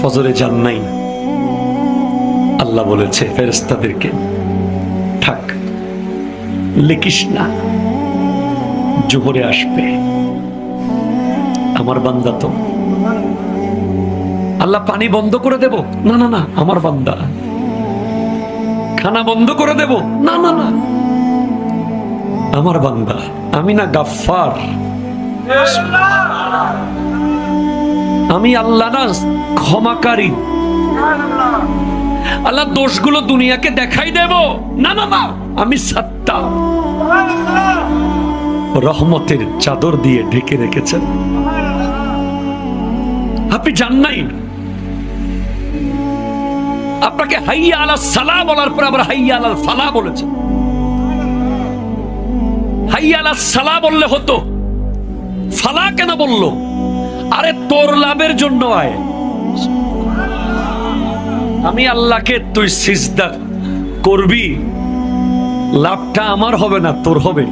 ফজরে যান নাই, আল্লাহ বলেছে ফেরেশতাদেরকে থাক, লিখিস না, জোহরে আসবে। আমার বান্দা তো, আল্লাহ পানি বন্ধ করে দেব, না না না, আমার বান্দা। খানা বন্ধ করে দেব, না না না, আমার বান্দা। আমি না গাফফার, আমি আল্লাহ না ক্ষমাকারী। আল্লাহ দোষগুলো দুনিয়াকে দেখাই দেব, না না না, আমি সাত্তার। রহমতের চাদর দিয়ে ঢেকে রেখেছেন। আপনি জান নাই, আপনাকে হাইয়া আলাস সালাহ বলার পর আবার হাইয়া আলাল ফালাহ বলেছেন। হাইয়া আলাস সালাহ বললে হতো, ফালাহ কেন বললো? আরে তোর লাভের জন্য আয়। আমি আল্লাহকে তুই সিজদা করবি, লাভটা আমার হবে না, তোর হবে।